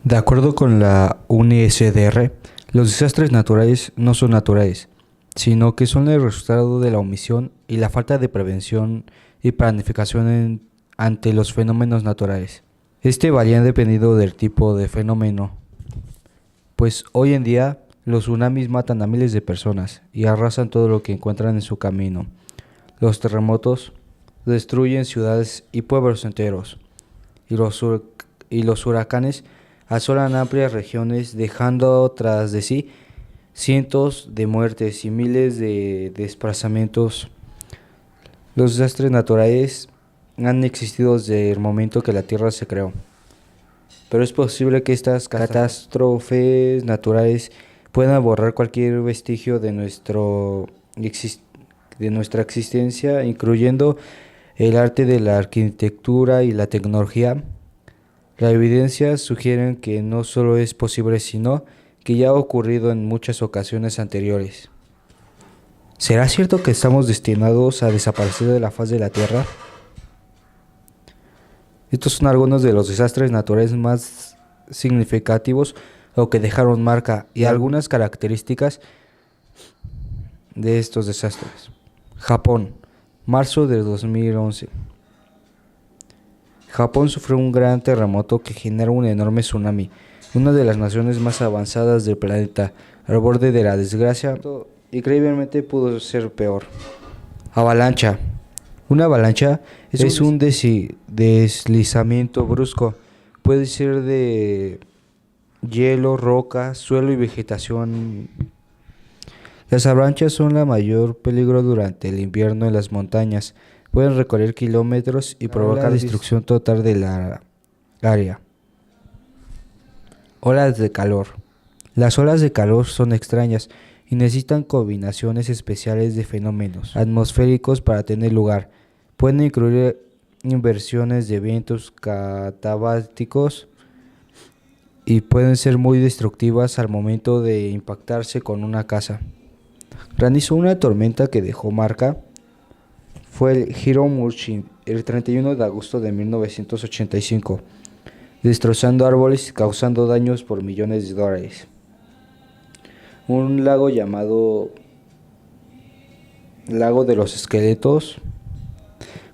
De acuerdo con la UNSDR, los desastres naturales no son naturales, sino que son el resultado de la omisión y la falta de prevención y planificación ante los fenómenos naturales. Este varía dependiendo del tipo de fenómeno, pues hoy en día los tsunamis matan a miles de personas y arrasan todo lo que encuentran en su camino. Los terremotos destruyen ciudades y pueblos enteros, y los huracanes asolan amplias regiones, dejando tras de sí cientos de muertes y miles de desplazamientos. Los desastres naturales han existido desde el momento que la Tierra se creó, pero es posible que estas catástrofes naturales puedan borrar cualquier vestigio de nuestra existencia, incluyendo el arte de la arquitectura y la tecnología. La evidencia sugiere que no solo es posible, sino que ya ha ocurrido en muchas ocasiones anteriores. ¿Será cierto que estamos destinados a desaparecer de la faz de la Tierra? Estos son algunos de los desastres naturales más significativos o que dejaron marca y algunas características de estos desastres. Japón, marzo de 2011. Japón sufrió un gran terremoto que generó un enorme tsunami, una de las naciones más avanzadas del planeta, al borde de la desgracia. Increíblemente pudo ser peor. Avalancha. Una avalancha es un deslizamiento brusco. Puede ser de hielo, roca, suelo y vegetación. Las avalanchas son la mayor peligro durante el invierno en las montañas. Pueden recorrer kilómetros y provocar destrucción total de la área. Olas de calor. Las olas de calor son extrañas y necesitan combinaciones especiales de fenómenos atmosféricos para tener lugar. Pueden incluir inversiones de vientos catabálticos y pueden ser muy destructivas al momento de impactarse con una casa. Granizo, una tormenta que dejó marca, fue el Hiromushi el 31 de agosto de 1985, destrozando árboles y causando daños por millones de dólares. Un lago llamado Lago de los Esqueletos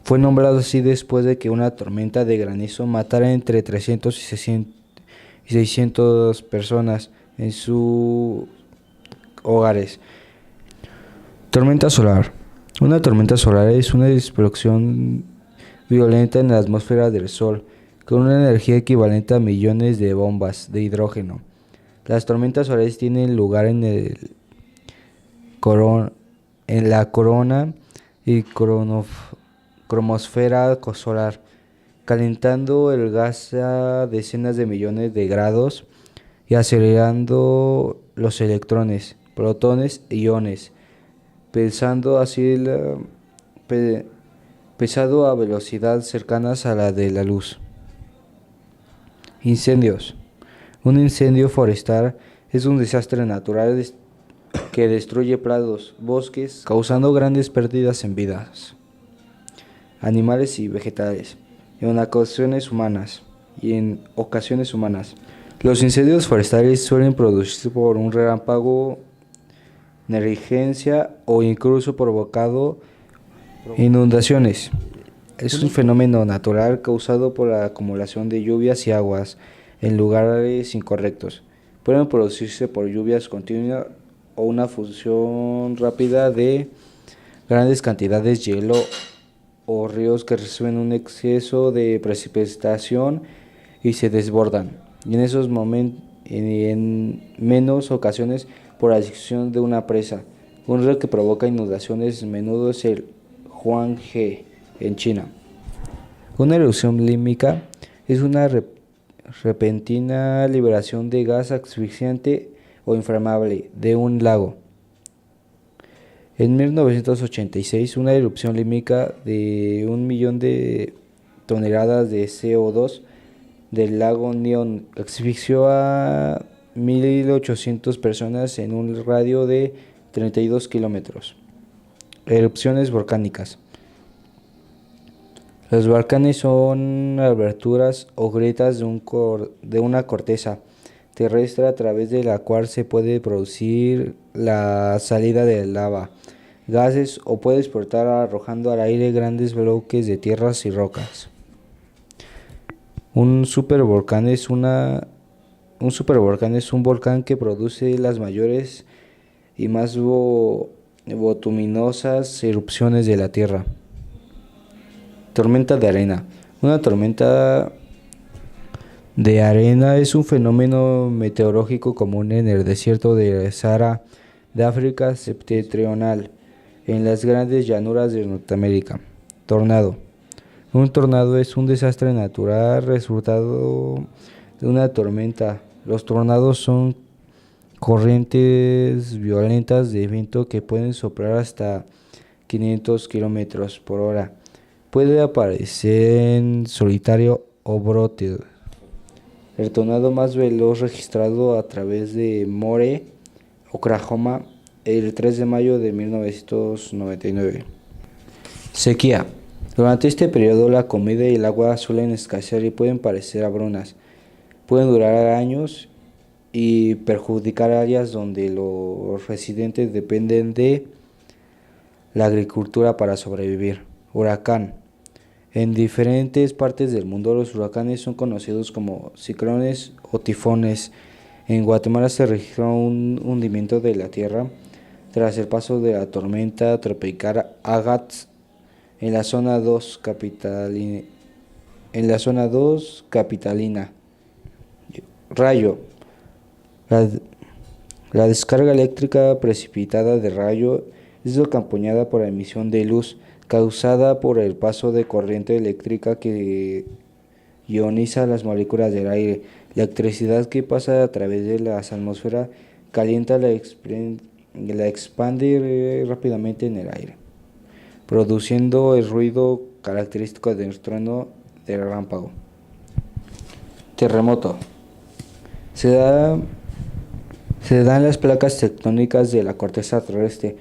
fue nombrado así después de que una tormenta de granizo matara entre 300 y 600 personas en sus hogares. Tormenta solar. Una tormenta solar es una explosión violenta en la atmósfera del Sol, con una energía equivalente a millones de bombas de hidrógeno. Las tormentas solares tienen lugar en la corona y cromosfera solar, calentando el gas a decenas de millones de grados y acelerando los electrones, protones e iones, pesado a velocidad cercanas a la de la luz. Incendios. Un incendio forestal es un desastre natural que destruye prados, bosques, causando grandes pérdidas en vidas, animales y vegetales, en ocasiones humanas. Los incendios forestales suelen producirse por un relámpago, negligencia o incluso provocado inundaciones. Es un fenómeno natural causado por la acumulación de lluvias y aguas en lugares incorrectos. Pueden producirse por lluvias continuas o una fusión rápida de grandes cantidades de hielo o ríos que reciben un exceso de precipitación y se desbordan. Y en menos ocasiones por la disminución de una presa. Un río que provoca inundaciones a menudo es el Huanghe en China. Una erupción límica es una repentina liberación de gas asfixiante o inflamable de un lago. En 1986, una erupción límica de 1 millón de toneladas de CO2 del lago Neon asfixió a 1.800 personas en un radio de 32 kilómetros. Erupciones volcánicas. Los volcanes son aberturas o grietas de una corteza terrestre a través de la cual se puede producir la salida de lava, gases o puede explotar arrojando al aire grandes bloques de tierras y rocas. Un supervolcán es un supervolcán es un volcán que produce las mayores y más voluminosas erupciones de la Tierra. Tormenta de arena. Una tormenta de arena es un fenómeno meteorológico común en el desierto de Sahara de África septentrional, en las grandes llanuras de Norteamérica. Tornado. Un tornado es un desastre natural resultado de una tormenta. Los tornados son corrientes violentas de viento que pueden soplar hasta 500 kilómetros por hora. Puede aparecer en solitario o brote. El tornado más veloz registrado a través de Moore, Oklahoma, el 3 de mayo de 1999. Sequía. Durante este periodo la comida y el agua suelen escasear y pueden parecer hambrunas. Pueden durar años y perjudicar áreas donde los residentes dependen de la agricultura para sobrevivir. Huracán. En diferentes partes del mundo los huracanes son conocidos como ciclones o tifones. En Guatemala se registró un hundimiento de la tierra tras el paso de la tormenta tropical Agatz en la zona 2 capitalina. Rayo. La descarga eléctrica precipitada de rayo es acompañada por la emisión de luz causada por el paso de corriente eléctrica que ioniza las moléculas del aire. La electricidad que pasa a través de la atmósfera calienta la expande rápidamente en el aire, produciendo el ruido característico del trueno del relámpago. Terremoto. Se dan las placas tectónicas de la corteza terrestre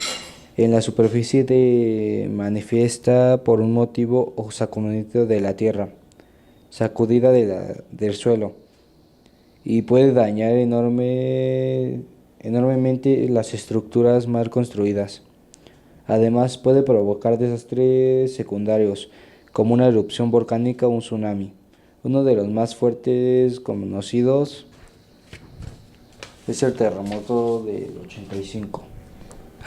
en la superficie manifiesta por un motivo o sacudimiento de la tierra, sacudida del suelo, y puede dañar enormemente las estructuras mal construidas. Además, puede provocar desastres secundarios, como una erupción volcánica o un tsunami. Uno de los más fuertes conocidos es el terremoto del 85.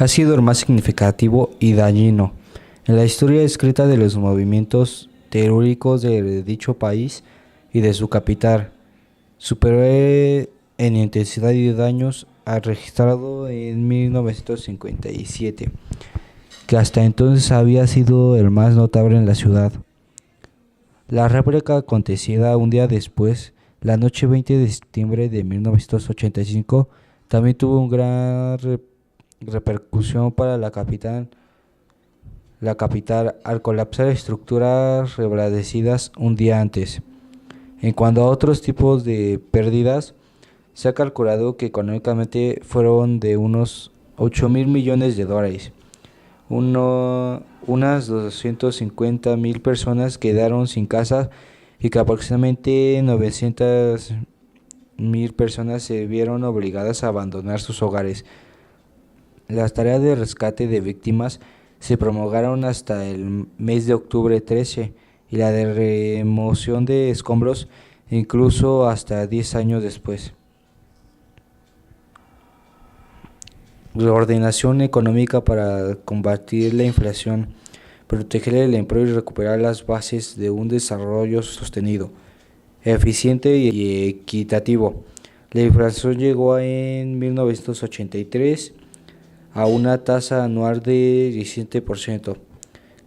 Ha sido el más significativo y dañino en la historia escrita de los movimientos telúricos de dicho país y de su capital. Superó en intensidad y daños al registrado en 1957, que hasta entonces había sido el más notable en la ciudad. La réplica acontecida un día después, la noche 20 de septiembre de 1985, también tuvo una gran repercusión para la capital al colapsar estructuras reblandecidas un día antes. En cuanto a otros tipos de pérdidas, se ha calculado que económicamente fueron de unos $8,000 millones. Unas 250,000 personas quedaron sin casa y que aproximadamente 900,000 personas se vieron obligadas a abandonar sus hogares. Las tareas de rescate de víctimas se prolongaron hasta el mes de octubre 13 y la de remoción de escombros incluso hasta 10 años después. Reordenación económica para combatir la inflación, proteger el empleo y recuperar las bases de un desarrollo sostenido, eficiente y equitativo. La inflación llegó en 1983 a una tasa anual de 17%,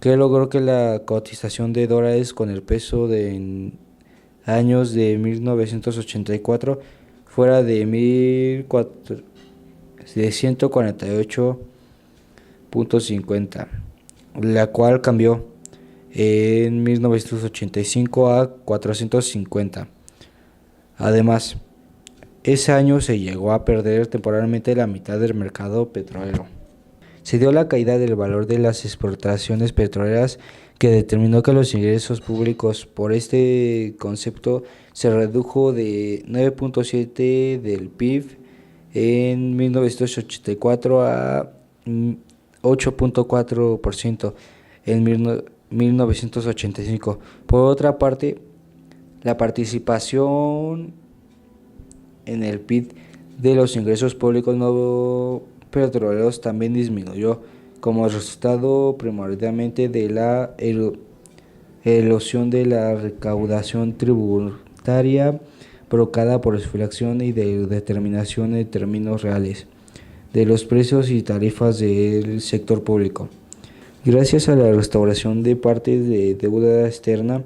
que logró que la cotización de dólares con el peso en años de 1984 fuera de 148.50, la cual cambió en 1985 a 450. Además, ese año se llegó a perder temporalmente la mitad del mercado petrolero. Se dio la caída del valor de las exportaciones petroleras que determinó que los ingresos públicos por este concepto se redujo de 9.7 del PIB en 1984 a 8.4% en 1985. Por otra parte, la participación en el PIB de los ingresos públicos no petroleros también disminuyó como resultado primordialmente de la erosión de la recaudación tributaria provocada por su inflación y de determinación en términos reales de los precios y tarifas del sector público. Gracias a la restauración de parte de deuda externa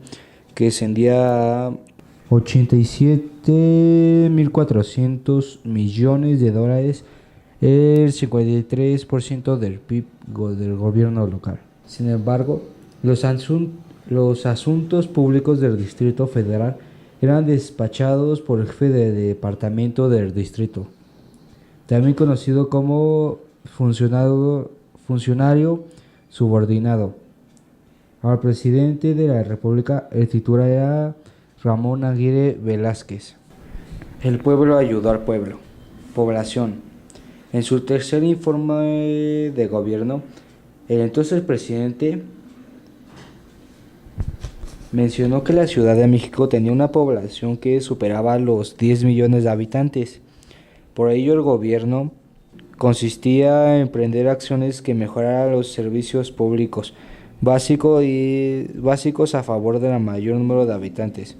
que ascendía a 87.400 millones de dólares, el 53% del PIB del gobierno local. Sin embargo, los asuntos públicos del Distrito Federal eran despachados por el jefe de departamento del distrito, también conocido como funcionario subordinado al presidente de la República. El titular era Ramón Aguirre Velázquez. El pueblo ayudó al pueblo. Población. En su tercer informe de gobierno, el entonces presidente mencionó que la Ciudad de México tenía una población que superaba los 10 millones de habitantes. Por ello, el gobierno consistía en emprender acciones que mejoraran los servicios públicos básicos a favor del mayor número de habitantes.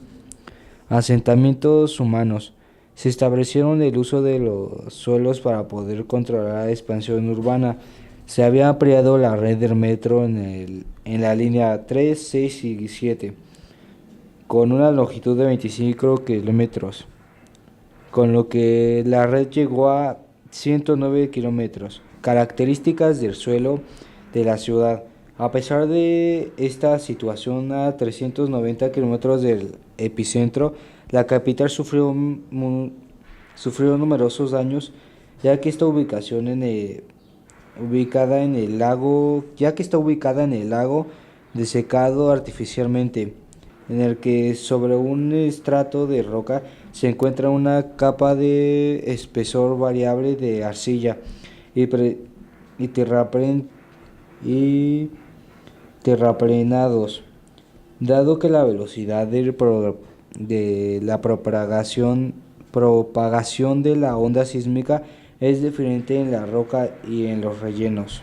Asentamientos humanos. Se establecieron el uso de los suelos para poder controlar la expansión urbana. Se había ampliado la red del metro en la línea 3, 6 y 7, con una longitud de 25 kilómetros, con lo que la red llegó a 109 kilómetros. Características del suelo de la ciudad. A pesar de esta situación a 390 kilómetros del epicentro, la capital sufrió numerosos daños, ya que está ubicada en el lago desecado artificialmente, en el que sobre un estrato de roca se encuentra una capa de espesor variable de arcilla y terraplenados. Dado que la velocidad de la propagación de la onda sísmica es diferente en la roca y en los rellenos.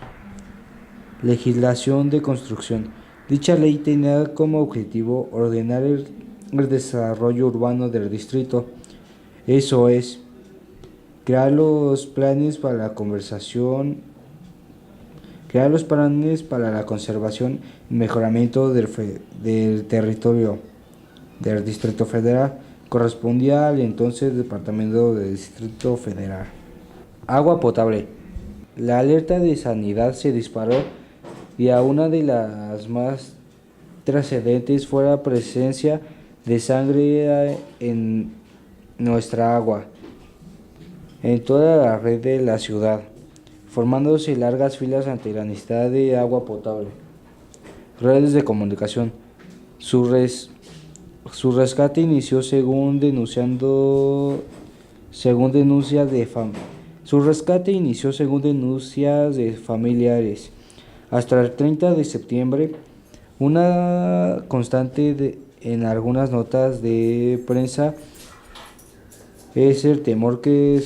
Legislación de construcción. Dicha ley tenía como objetivo ordenar el desarrollo urbano del distrito, eso es, crear los planes para la conservación y mejoramiento del territorio del Distrito Federal. Correspondía al entonces Departamento del Distrito Federal. Agua potable. La alerta de sanidad se disparó y a una de las más trascendentes fue la presencia de sangre en nuestra agua, en toda la red de la ciudad, formándose largas filas ante la necesidad de agua potable. Redes de comunicación. Su rescate inició según denuncias de familiares. Hasta el 30 de septiembre, una constante en algunas notas de prensa es el temor que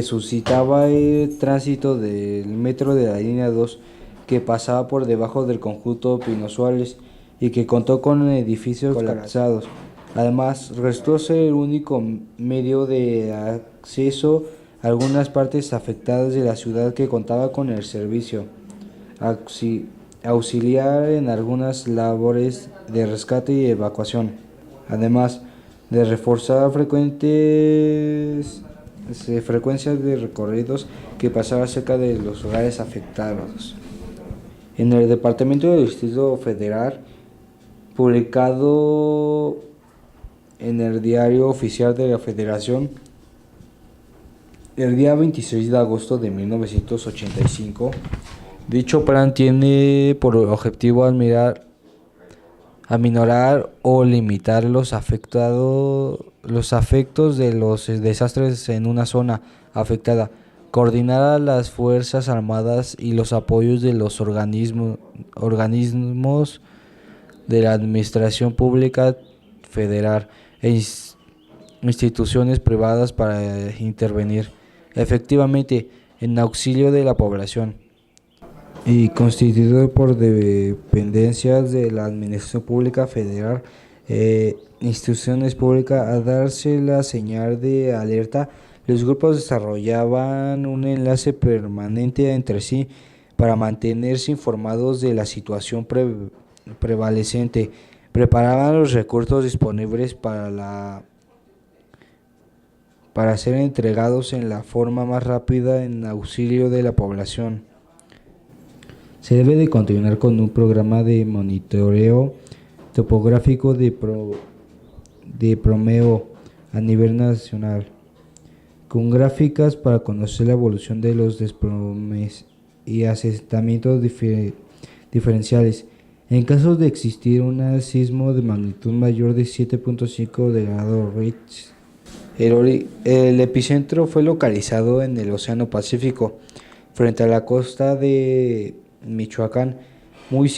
suscitaba el tránsito del metro de la línea 2, que pasaba por debajo del conjunto Pino Suárez y que contó con edificios colapsados. Además, resultó ser el único medio de acceso a algunas partes afectadas de la ciudad que contaba con el servicio auxiliar en algunas labores de rescate y evacuación, además de reforzar frecuencias de recorridos que pasaba cerca de los lugares afectados. En el Departamento del Distrito Federal, publicado en el Diario Oficial de la Federación, El día 26 de agosto de 1985, dicho plan tiene por objetivo aminorar o limitar los afectos de los desastres en una zona afectada, coordinar a las Fuerzas Armadas y los apoyos de los organismos de la Administración Pública Federal e instituciones privadas para intervenir efectivamente en auxilio de la población y constituido por dependencias de la Administración Pública Federal, instituciones públicas. A darse la señal de alerta, los grupos desarrollaban un enlace permanente entre sí para mantenerse informados de la situación prevalecente, preparaban los recursos disponibles para ser entregados en la forma más rápida en auxilio de la población. Se debe de continuar con un programa de monitoreo topográfico de promeo a nivel nacional, con gráficas para conocer la evolución de los desplomes y asentamientos diferenciales. En caso de existir un sismo de magnitud mayor de 7.5 de grado Richter, el epicentro fue localizado en el Océano Pacífico, frente a la costa de Michoacán, muy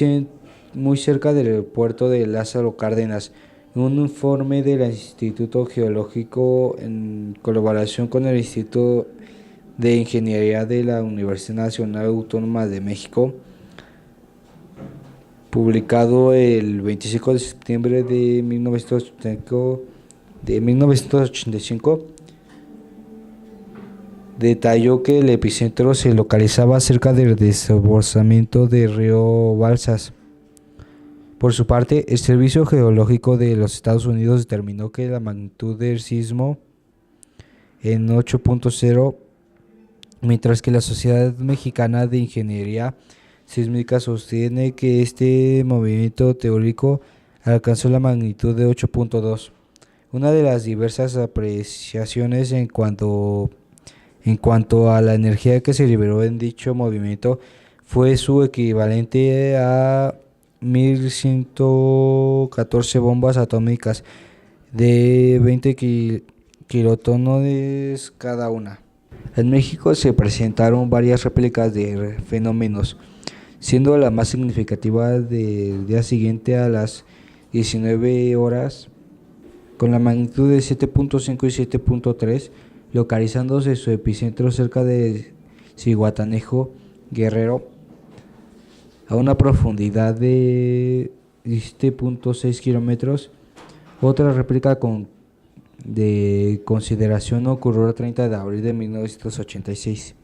cerca del puerto de Lázaro Cárdenas. Un informe del Instituto Geológico, en colaboración con el Instituto de Ingeniería de la Universidad Nacional Autónoma de México, publicado el 25 de septiembre de 1985, detalló que el epicentro se localizaba cerca del desbordamiento del río Balsas. Por su parte, el Servicio Geológico de los Estados Unidos determinó que la magnitud del sismo en 8.0, mientras que la Sociedad Mexicana de Ingeniería Sísmica sostiene que este movimiento teórico alcanzó la magnitud de 8.2. Una de las diversas apreciaciones en cuanto a la energía que se liberó en dicho movimiento fue su equivalente a 1.114 bombas atómicas de 20 kilotones cada una. En México se presentaron varias réplicas de fenómenos, siendo la más significativa del día siguiente a las 19 horas, con la magnitud de 7.5 y 7.3, localizándose su epicentro cerca de Zihuatanejo, Guerrero, a una profundidad de 17.6 kilómetros. Otra réplica de consideración ocurrió el 30 de abril de 1986.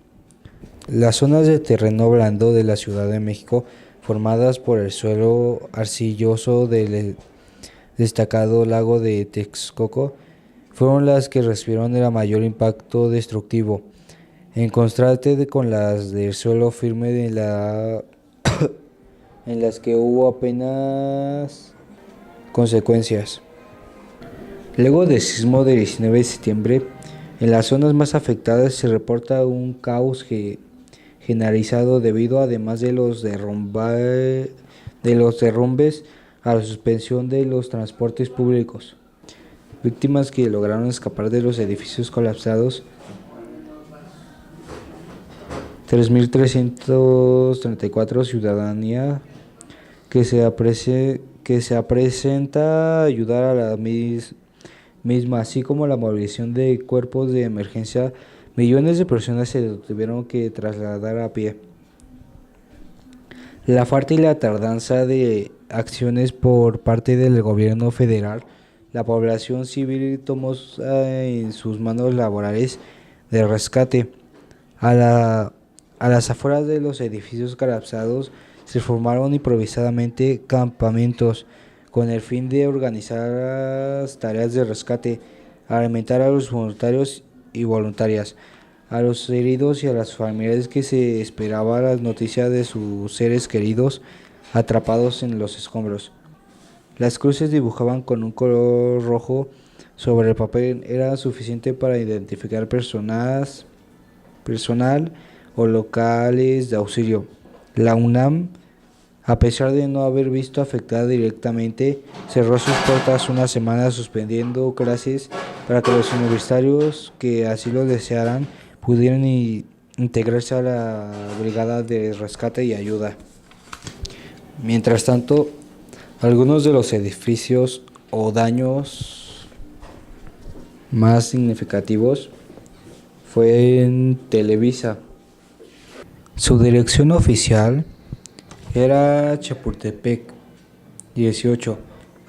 Las zonas de terreno blando de la Ciudad de México, formadas por el suelo arcilloso del destacado lago de Texcoco, fueron las que recibieron el mayor impacto destructivo, en contraste con las del suelo firme en las que hubo apenas consecuencias. Luego del sismo del 19 de septiembre, en las zonas más afectadas se reporta un caos generalizado debido, además de los derrumbes, a la suspensión de los transportes públicos. Víctimas que lograron escapar de los edificios colapsados: 3.334. Ciudadanía que se presenta a ayudar a la misma, así como la movilización de cuerpos de emergencia. Millones de personas se tuvieron que trasladar a pie. La falta y la tardanza de acciones por parte del gobierno federal. La población civil tomó en sus manos labores de rescate. A las afueras de los edificios colapsados se formaron improvisadamente campamentos con el fin de organizar las tareas de rescate, alimentar a los voluntarios y voluntarias, a los heridos y a las familias que se esperaba las noticias de sus seres queridos atrapados en los escombros. Las cruces dibujaban con un color rojo sobre el papel era suficiente para identificar personas personal o locales de auxilio. La UNAM, a pesar de no haber visto afectada directamente, cerró sus puertas una semana suspendiendo clases para que los universitarios que así lo desearan pudieran integrarse a la brigada de rescate y ayuda. Mientras tanto, algunos de los edificios o daños más significativos fue en Televisa. Su dirección oficial era Chapultepec 18.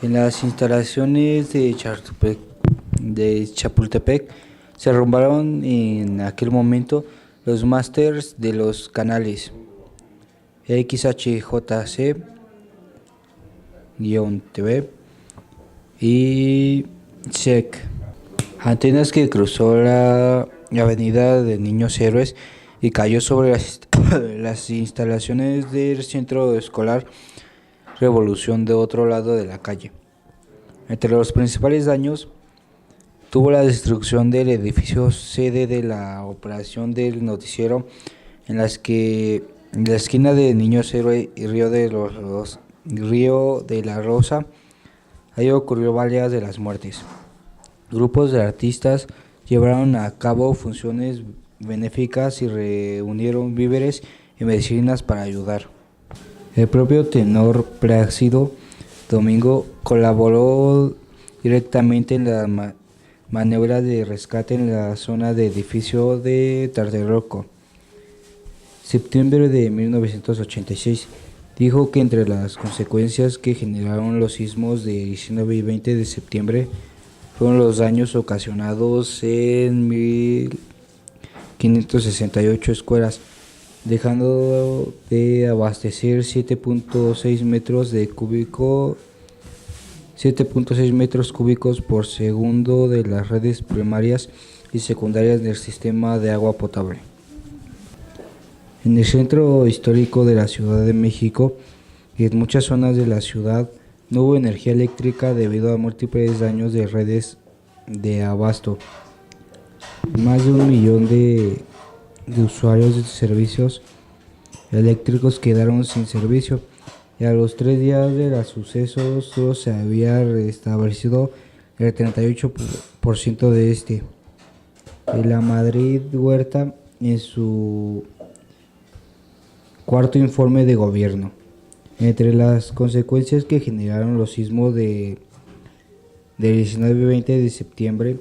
En las instalaciones de Chapultepec se arrumbaron en aquel momento los másters de los canales XHJC-TV y SEC. Antenas que cruzó la avenida de Niños Héroes y cayó sobre las instalaciones del centro escolar Revolución de otro lado de la calle. Entre los principales daños tuvo la destrucción del edificio sede de la operación del noticiero en la esquina de Niños Héroe y Río de la Rosa. Ahí ocurrió varias de las muertes. Grupos de artistas llevaron a cabo funciones benéficas y reunieron víveres y medicinas para ayudar. El propio tenor Plácido Domingo colaboró directamente en la maniobra de rescate en la zona de edificio de Tlatelolco. Septiembre de 1986 dijo que entre las consecuencias que generaron los sismos de 19 y 20 de septiembre fueron los daños ocasionados en 1568 escuelas, dejando de abastecer 7.6 metros cúbicos por segundo de las redes primarias y secundarias del sistema de agua potable. En el centro histórico de la Ciudad de México y en muchas zonas de la ciudad no hubo energía eléctrica debido a múltiples daños de redes de abasto. Más de 1 millón de usuarios de servicios eléctricos quedaron sin servicio y a los 3 días de los sucesos solo se había restablecido el 38% de este. La Madrid Huerta en su cuarto informe de gobierno. Entre las consecuencias que generaron los sismos de 19 y 20 de septiembre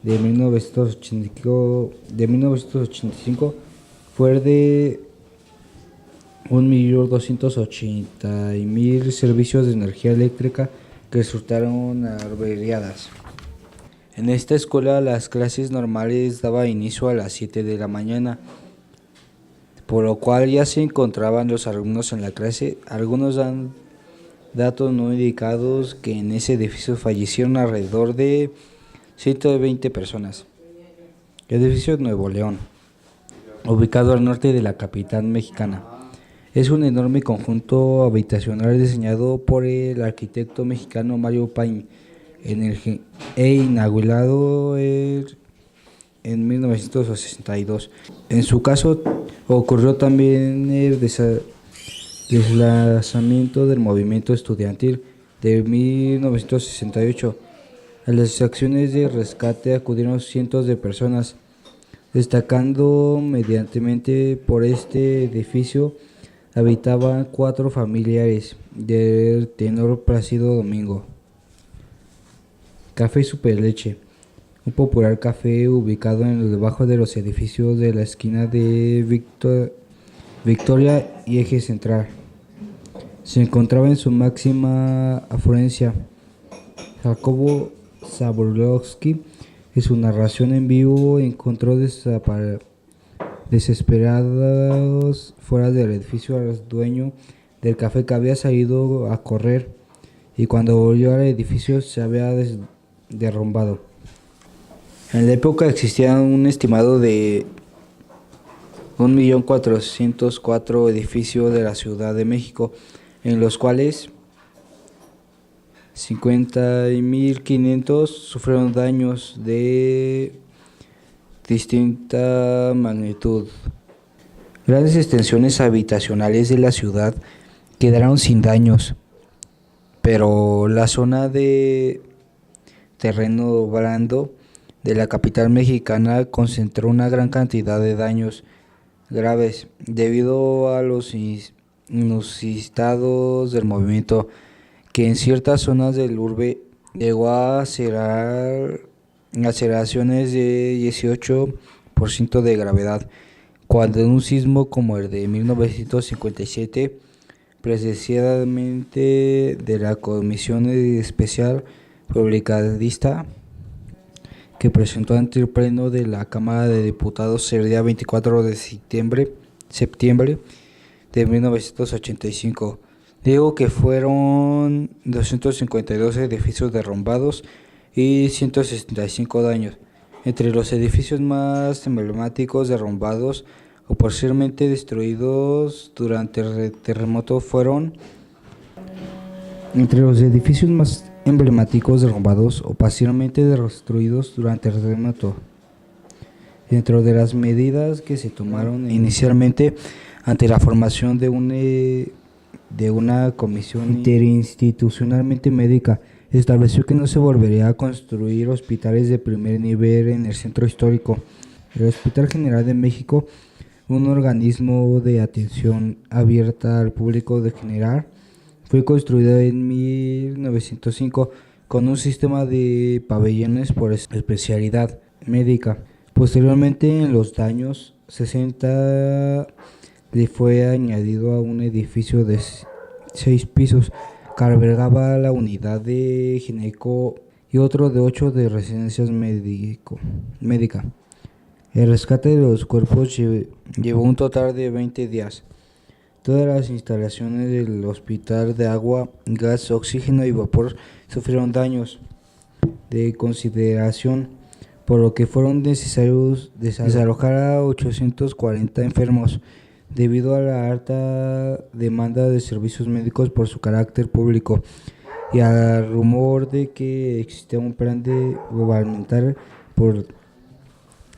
de 1985 fue de 1.280.000 servicios de energía eléctrica que resultaron averiadas. En esta escuela las clases normales daban inicio a las 7 de la mañana, por lo cual ya se encontraban los alumnos en la clase. Algunos dan datos no indicados que en ese edificio fallecieron alrededor de 120 personas. El edificio Nuevo León, ubicado al norte de la capital mexicana, es un enorme conjunto habitacional diseñado por el arquitecto mexicano Mario Paine inaugurado en 1962. En su caso ocurrió también el desplazamiento del movimiento estudiantil de 1968. A las acciones de rescate acudieron cientos de personas, destacando medianamente por este edificio habitaban 4 familiares del tenor Plácido Domingo. Café Superleche, un popular café ubicado debajo de los edificios de la esquina de Victoria y Eje Central. Se encontraba en su máxima afluencia. Jacobo Zabludovsky, en su narración en vivo, encontró desesperados fuera del edificio al dueño del café que había salido a correr y cuando volvió al edificio se había derrumbado. En la época existía un estimado de 1.404.000 edificios de la Ciudad de México, en los cuales 50.500 sufrieron daños de distinta magnitud. Grandes extensiones habitacionales de la ciudad quedaron sin daños, pero la zona de terreno blando de la capital mexicana concentró una gran cantidad de daños graves debido a los inusitados del movimiento, que en ciertas zonas del urbe llegó a aceleraciones de 18% de gravedad, cuando en un sismo como el de 1957, precisamente de la Comisión Especial Publicadista que presentó ante el Pleno de la Cámara de Diputados el día 24 de septiembre de 1985. Digo que fueron 252 edificios derrumbados y 165 daños. Entre los edificios más emblemáticos derrumbados o parcialmente destruidos durante el terremoto fueron Dentro de las medidas que se tomaron inicialmente ante la formación de una comisión interinstitucionalmente médica, estableció que no se volvería a construir hospitales de primer nivel en el centro histórico. El Hospital General de México, un organismo de atención abierta al público de general, fue construido en 1905 con un sistema de pabellones por especialidad médica. Posteriormente, en los años 60, le fue añadido a un edificio de 6 pisos que albergaba la unidad de gineco y otro de 8 de residencias médica. El rescate de los cuerpos llevó un total de 20 días. Todas las instalaciones del hospital de agua, gas, oxígeno y vapor sufrieron daños de consideración, por lo que fueron necesarios desalojar a 840 enfermos debido a la alta demanda de servicios médicos por su carácter público y al rumor de que existía un plan gubernamental por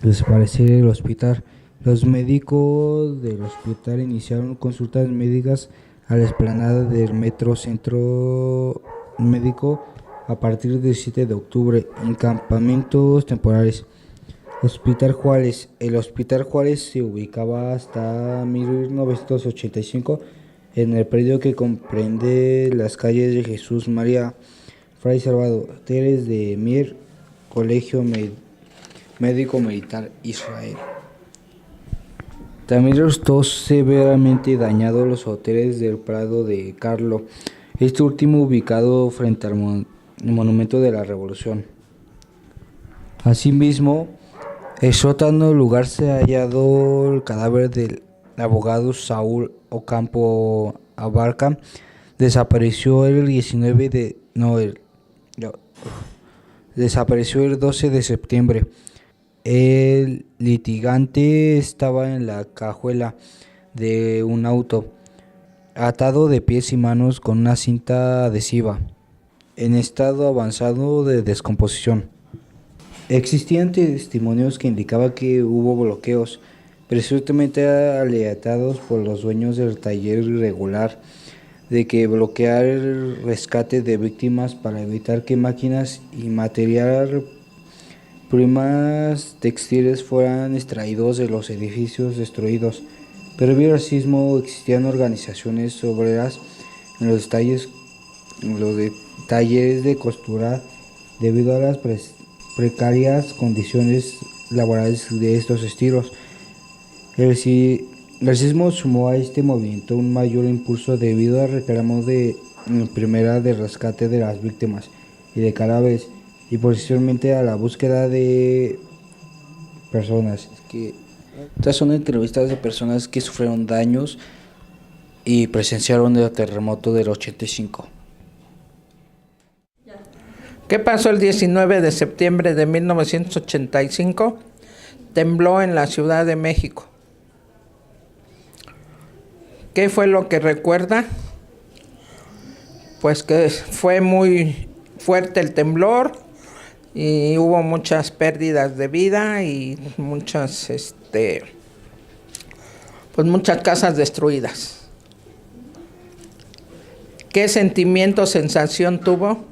desaparecer el hospital. Los médicos del hospital iniciaron consultas médicas a la explanada del Metro Centro Médico a partir del 7 de octubre en campamentos temporales. Hospital Juárez. El Hospital Juárez se ubicaba hasta 1985 en el predio que comprende las calles de Jesús María, Fray Salvador, Teres de Mier, Colegio Médico Militar Israel. También resultó severamente dañado los hoteles del Prado de Carlo, este último ubicado frente al Monumento de la Revolución. Asimismo, en el sótano lugar se ha hallado el cadáver del abogado Saúl Ocampo Abarca. Desapareció el 12 de septiembre. El litigante estaba en la cajuela de un auto, atado de pies y manos con una cinta adhesiva, en estado avanzado de descomposición. Existían testimonios que indicaban que hubo bloqueos, presuntamente alentados por los dueños del taller irregular, de que bloquear el rescate de víctimas para evitar que máquinas y material primas textiles fueran extraídos de los edificios destruidos. Previo al sismo existían organizaciones obreras en los talleres de costura debido a las precarias condiciones laborales de estos estilos. El sismo sumó a este movimiento un mayor impulso debido al reclamo de rescate de las víctimas y de cadáveres, y posteriormente a la búsqueda de personas. Estas son entrevistas de personas que sufrieron daños y presenciaron el terremoto del 85. ¿Qué pasó el 19 de septiembre de 1985? Tembló en la Ciudad de México. ¿Qué fue lo que recuerda? Pues que fue muy fuerte el temblor, y hubo muchas pérdidas de vida y muchas casas destruidas. ¿Qué sentimiento, sensación tuvo?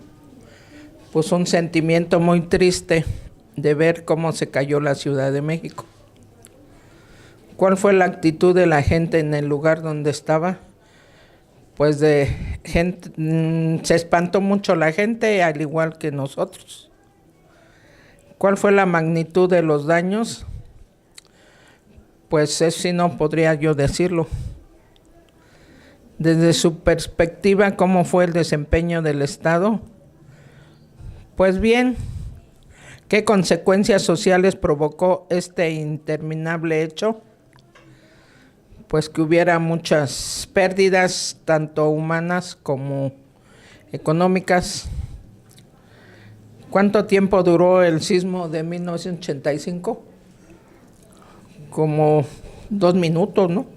Pues un sentimiento muy triste de ver cómo se cayó la Ciudad de México. ¿Cuál fue la actitud de la gente en el lugar donde estaba? Pues se espantó mucho la gente, al igual que nosotros. ¿Cuál fue la magnitud de los daños? Pues eso sí no podría yo decirlo. Desde su perspectiva, ¿cómo fue el desempeño del Estado? Pues bien, ¿qué consecuencias sociales provocó este interminable hecho? Pues que hubiera muchas pérdidas, tanto humanas como económicas. ¿Cuánto tiempo duró el sismo de 1985? Como 2 minutos, ¿no?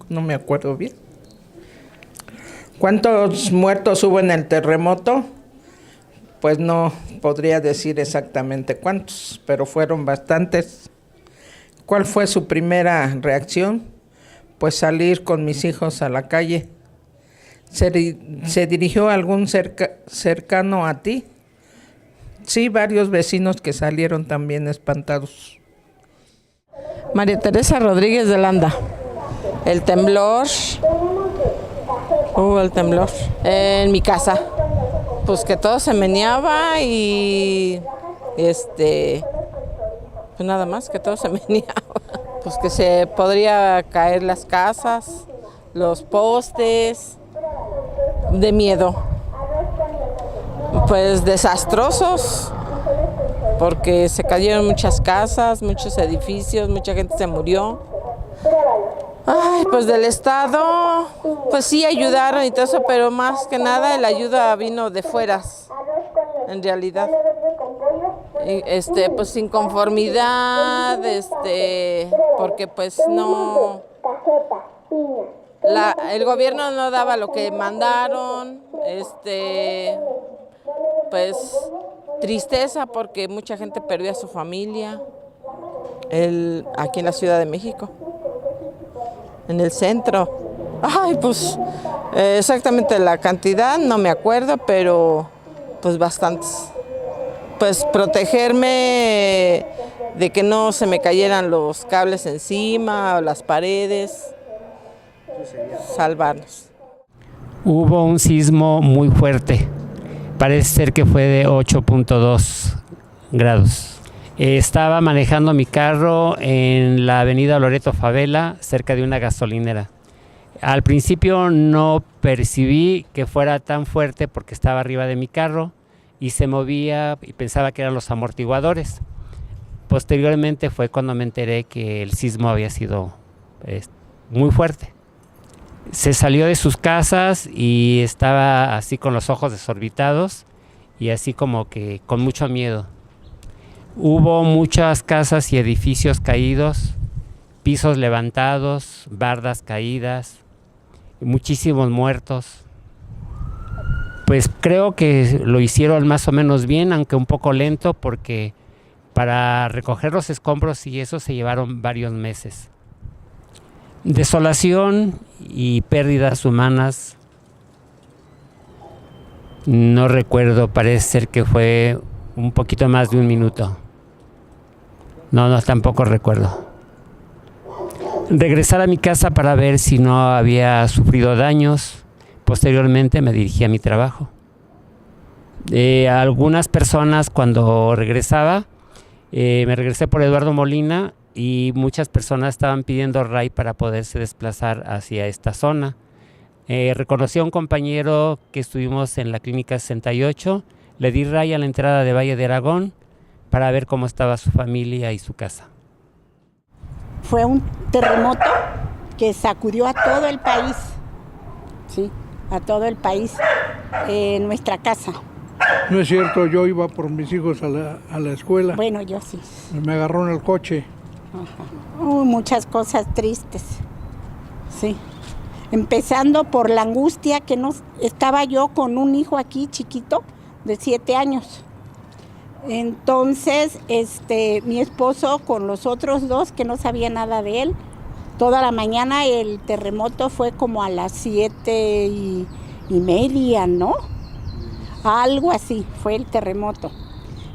No me acuerdo bien. ¿Cuántos muertos hubo en el terremoto? Pues no podría decir exactamente cuántos, pero fueron bastantes. ¿Cuál fue su primera reacción? Pues salir con mis hijos a la calle. ¿Se dirigió algún cercano a ti? Sí, varios vecinos que salieron también espantados. María Teresa Rodríguez de Landa. El temblor, el temblor en mi casa. Pues que todo se meneaba y pues nada más, que todo se meneaba. Pues que se podría caer las casas, los postes, de miedo. Pues desastrosos, porque se cayeron muchas casas, muchos edificios, mucha gente se murió. Ay, pues del Estado, pues sí ayudaron y todo eso, pero más que nada la ayuda vino de fueras, en realidad. Pues sin conformidad, porque pues no, el gobierno no daba lo que mandaron, pues tristeza porque mucha gente perdió a su familia, aquí en la Ciudad de México, en el centro. Ay, pues exactamente la cantidad no me acuerdo, pero pues bastantes. Pues protegerme de que no se me cayeran los cables encima o las paredes, salvarnos. Hubo un sismo muy fuerte, parece ser que fue de 8.2 grados. Estaba manejando mi carro en la avenida Loreto Favela, cerca de una gasolinera. Al principio no percibí que fuera tan fuerte porque estaba arriba de mi carro y se movía y pensaba que eran los amortiguadores. Posteriormente fue cuando me enteré que el sismo había sido muy fuerte. Se salió de sus casas y estaba así con los ojos desorbitados y así como que con mucho miedo. Hubo muchas casas y edificios caídos, pisos levantados, bardas caídas, muchísimos muertos. Pues creo que lo hicieron más o menos bien, aunque un poco lento, porque para recoger los escombros y eso se llevaron varios meses. Desolación y pérdidas humanas, no recuerdo, parece ser que fue un poquito más de 1 minuto. No, tampoco recuerdo. Regresar a mi casa para ver si no había sufrido daños. Posteriormente me dirigí a mi trabajo. Algunas personas cuando regresaba, me regresé por Eduardo Molina y muchas personas estaban pidiendo ray para poderse desplazar hacia esta zona. Reconocí a un compañero que estuvimos en la Clínica 68, le di ray a la entrada de Valle de Aragón para ver cómo estaba su familia y su casa. Fue un terremoto que sacudió a todo el país, sí, a todo el país, en nuestra casa. No es cierto, yo iba por mis hijos a la escuela. Bueno, yo sí. Me agarró en el coche. Ajá. Muchas cosas tristes, sí. Empezando por la angustia que estaba yo con un hijo aquí chiquito de 7 años. Entonces, mi esposo con los otros dos que no sabía nada de él, toda la mañana el terremoto fue como a las 7:30, ¿no? Algo así fue el terremoto.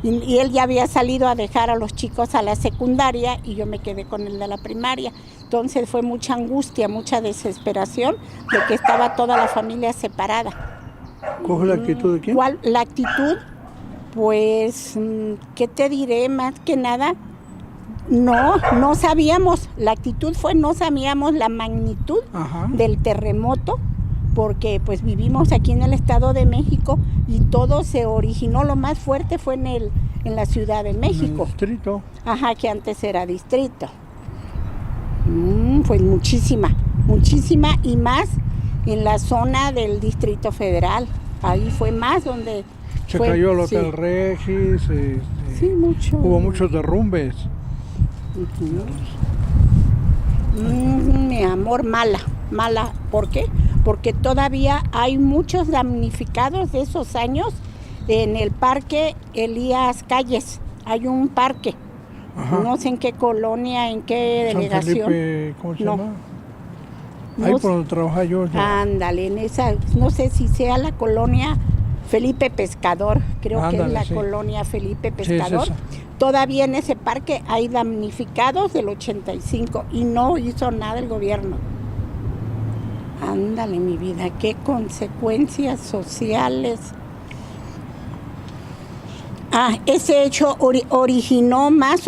Y él ya había salido a dejar a los chicos a la secundaria y yo me quedé con el de la primaria. Entonces fue mucha angustia, mucha desesperación de que estaba toda la familia separada. ¿Coge la actitud de quién? ¿Cuál? La actitud, pues, ¿qué te diré? Más que nada, no sabíamos. La actitud fue, no sabíamos la magnitud del terremoto, porque pues vivimos aquí en el Estado de México y todo se originó, lo más fuerte fue en la Ciudad de México. En el distrito. Ajá, que antes era distrito. Pues muchísima y más en la zona del Distrito Federal. Ahí fue más donde se cayó el Hotel Regis. Sí, mucho. Hubo muchos derrumbes. Mi amor, mala. ¿Por qué? Porque todavía hay muchos damnificados de esos años en el parque Elías Calles. Hay un parque. Ajá. No sé en qué colonia, en qué delegación. San Felipe, ¿cómo se llama? Ahí por donde trabajaba yo. Ándale, en esa, no sé si sea la colonia Felipe Pescador, creo que es la colonia Felipe Pescador. Sí, todavía en ese parque hay damnificados del 85 y no hizo nada el gobierno. Ándale, mi vida, qué consecuencias sociales. Ese hecho originó más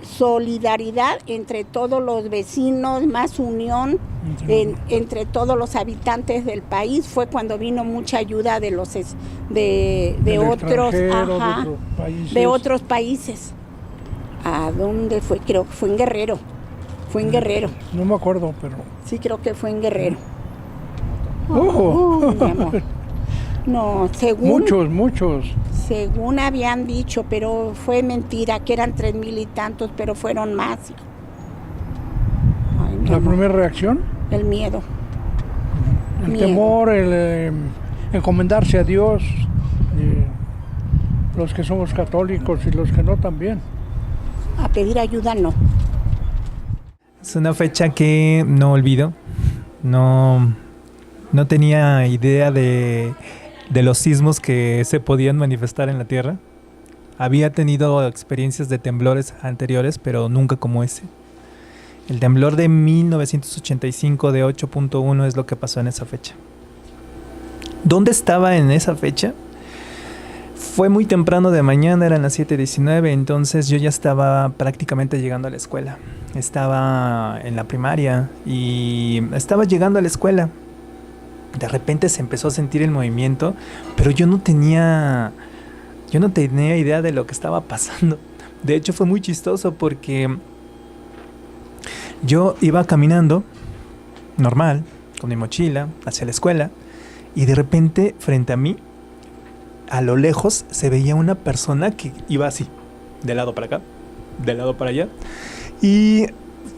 solidaridad entre todos los vecinos, más unión entre todos los habitantes del país. Fue cuando vino mucha ayuda de otros países. ¿A dónde fue? Creo que fue en Guerrero. No me acuerdo, pero... Sí, creo que fue en Guerrero. Mi amor. No, según... Muchos. Según habían dicho, pero fue mentira, que eran 3,000 y tantos, pero fueron más. Ay, ¿la primera reacción? El miedo. El temor, el encomendarse a Dios, los que somos católicos y los que no también. A pedir ayuda no. Es una fecha que no olvido. No tenía idea de los sismos que se podían manifestar en la Tierra. Había tenido experiencias de temblores anteriores, pero nunca como ese. El temblor de 1985 de 8.1 es lo que pasó en esa fecha. ¿Dónde estaba en esa fecha? Fue muy temprano de mañana, eran las 7:19, entonces yo ya estaba prácticamente llegando a la escuela. Estaba en la primaria y estaba llegando a la escuela. De repente se empezó a sentir el movimiento, pero yo no tenía idea de lo que estaba pasando. De hecho fue muy chistoso porque yo iba caminando normal, con mi mochila, hacia la escuela, y de repente frente a mí, a lo lejos, se veía una persona que iba así, de lado para acá, de lado para allá, y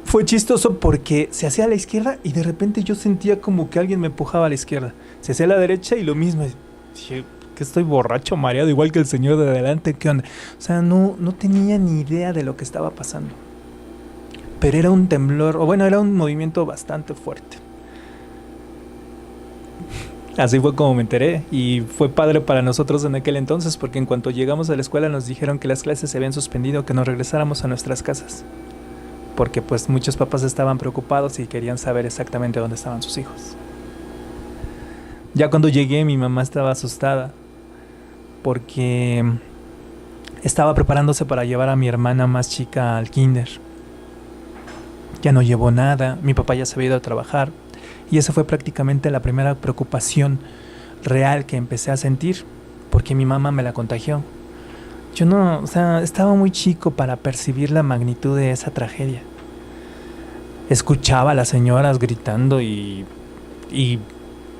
fue chistoso porque se hacía a la izquierda y de repente yo sentía como que alguien me empujaba a la izquierda. Se hacía a la derecha y lo mismo. Dije, que estoy borracho, mareado, igual que el señor de adelante, ¿qué onda? O sea, no tenía ni idea de lo que estaba pasando. Pero era un temblor, o bueno, era un movimiento bastante fuerte. Así fue como me enteré y fue padre para nosotros en aquel entonces porque en cuanto llegamos a la escuela nos dijeron que las clases se habían suspendido, que nos regresáramos a nuestras casas. Porque pues muchos papás estaban preocupados y querían saber exactamente dónde estaban sus hijos. Ya cuando llegué mi mamá estaba asustada porque estaba preparándose para llevar a mi hermana más chica al kinder. Ya no llevó nada, mi papá ya se había ido a trabajar y esa fue prácticamente la primera preocupación real que empecé a sentir porque mi mamá me la contagió. Yo no, o sea, estaba muy chico para percibir la magnitud de esa tragedia. Escuchaba a las señoras gritando y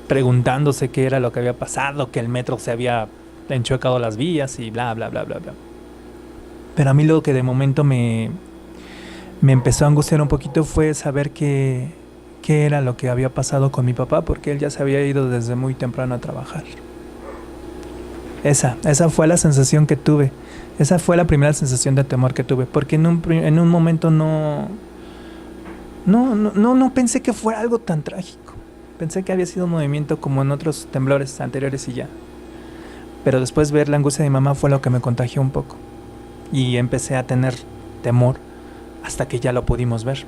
preguntándose qué era lo que había pasado, que el metro se había enchuecado las vías y bla, bla, bla, bla, bla. Pero a mí lo que de momento me empezó a angustiar un poquito fue saber qué era lo que había pasado con mi papá, porque él ya se había ido desde muy temprano a trabajar. Esa fue la sensación que tuve. Esa fue la primera sensación de temor que tuve, porque en un momento no pensé que fuera algo tan trágico. Pensé que había sido un movimiento como en otros temblores anteriores y ya. Pero después ver la angustia de mi mamá fue lo que me contagió un poco. Y empecé a tener temor hasta que ya lo pudimos ver.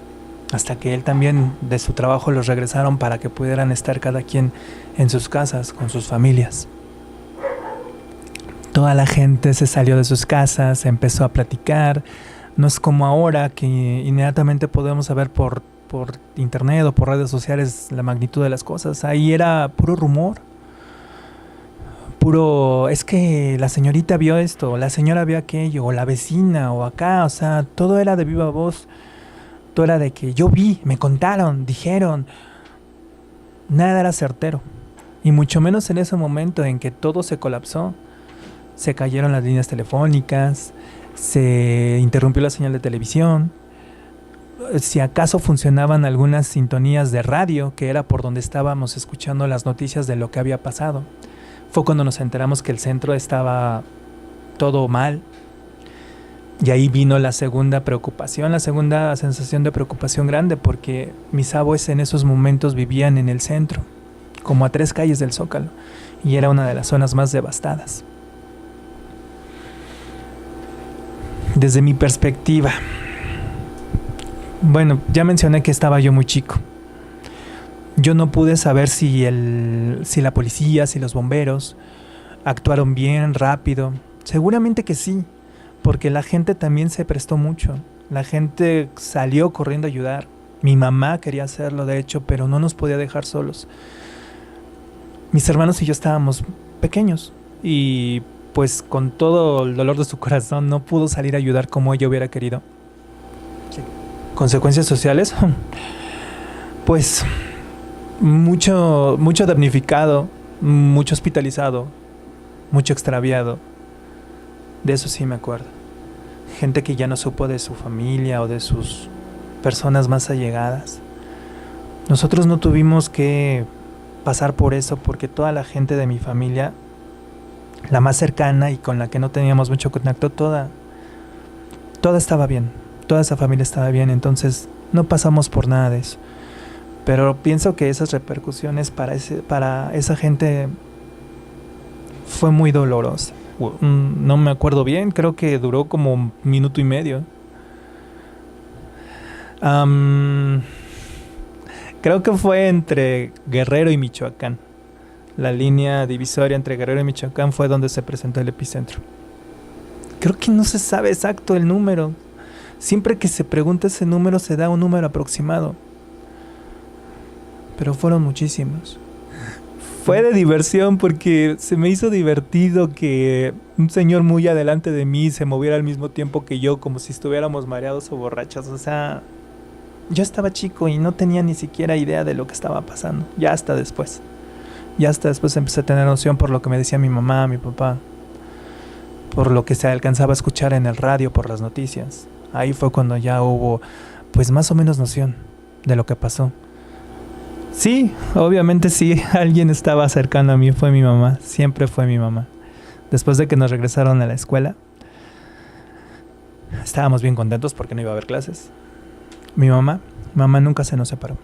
Hasta que él también de su trabajo los regresaron para que pudieran estar cada quien en sus casas, con sus familias. Toda la gente se salió de sus casas, empezó a platicar. No es como ahora que inmediatamente podemos saber por internet o por redes sociales la magnitud de las cosas. Ahí era puro rumor. Es que la señorita vio esto, la señora vio aquello, o la vecina, o acá. O sea, todo era de viva voz. Todo era de que yo vi, me contaron, dijeron. Nada era certero. Y mucho menos en ese momento en que todo se colapsó. Se cayeron las líneas telefónicas, se interrumpió la señal de televisión. Si acaso funcionaban algunas sintonías de radio, que era por donde estábamos escuchando las noticias de lo que había pasado. Fue cuando nos enteramos que el centro estaba todo mal. Y ahí vino la segunda preocupación, la segunda sensación de preocupación grande, porque mis abuelos en esos momentos vivían en el centro, como a 3 calles del Zócalo, y era una de las zonas más devastadas. Desde mi perspectiva, bueno, ya mencioné que estaba yo muy chico. Yo no pude saber si la policía, si los bomberos actuaron bien, rápido. Seguramente que sí, porque la gente también se prestó mucho. La gente salió corriendo a ayudar. Mi mamá quería hacerlo, de hecho, pero no nos podía dejar solos. Mis hermanos y yo estábamos pequeños y pues con todo el dolor de su corazón no pudo salir a ayudar como ella hubiera querido. ¿Consecuencias sociales? Pues mucho damnificado, mucho hospitalizado, mucho extraviado. De eso sí me acuerdo. Gente que ya no supo de su familia o de sus personas más allegadas. Nosotros no tuvimos que pasar por eso porque toda la gente de mi familia, la más cercana y con la que no teníamos mucho contacto, toda estaba bien. Toda esa familia estaba bien, entonces no pasamos por nada de eso. Pero pienso que esas repercusiones para esa gente fue muy dolorosa. No me acuerdo bien, creo que duró como 1 minuto y medio. Creo que fue entre Guerrero y Michoacán. La línea divisoria entre Guerrero y Michoacán fue donde se presentó el epicentro. Creo que no se sabe exacto el número. Siempre que se pregunta ese número se da un número aproximado. Pero fueron muchísimos. Fue de diversión porque se me hizo divertido que un señor muy adelante de mí se moviera al mismo tiempo que yo, como si estuviéramos mareados o borrachos. O sea, yo estaba chico y no tenía ni siquiera idea de lo que estaba pasando. Ya hasta después empecé a tener noción por lo que me decía mi mamá, mi papá, por lo que se alcanzaba a escuchar en el radio, por las noticias. Ahí fue cuando ya hubo, pues más o menos noción de lo que pasó. Sí, obviamente sí, alguien estaba cercano a mí, fue mi mamá, siempre fue mi mamá. Después de que nos regresaron a la escuela, estábamos bien contentos porque no iba a haber clases. Mi mamá nunca se nos separó.